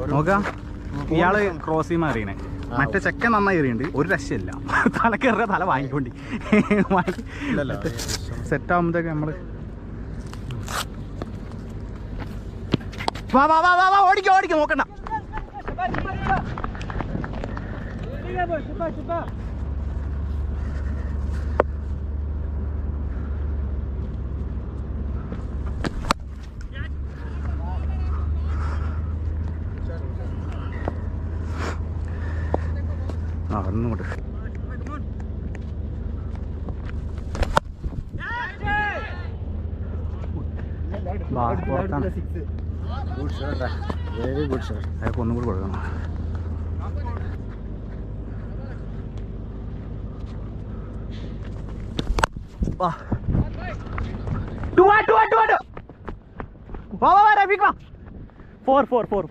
നോക്കാം ഇയാള് ക്രോസ് ചെയ്യുമ്പോൾ അറിയണേ മറ്റേ ചെക്കൻ നന്നായി എറിയുണ്ട് ഒരു രക്ഷയില്ല തലക്കേറിയ തല വാങ്ങിക്കൊണ്ടി സെറ്റ് ആകുമ്പോഴത്തേക്ക് നമ്മള് വാ വാ വാ വാ ഓടിക്കോ ഓടിക്കോ നോക്കണ്ട ഒന്നുകൂടെ വെരി ഗുഡ് ഷോട്ട്. അയാൾക്ക് ഒന്നും കൂടി കൊടുക്കണം. വാ വാ വാ രഫീഖ് വാ 4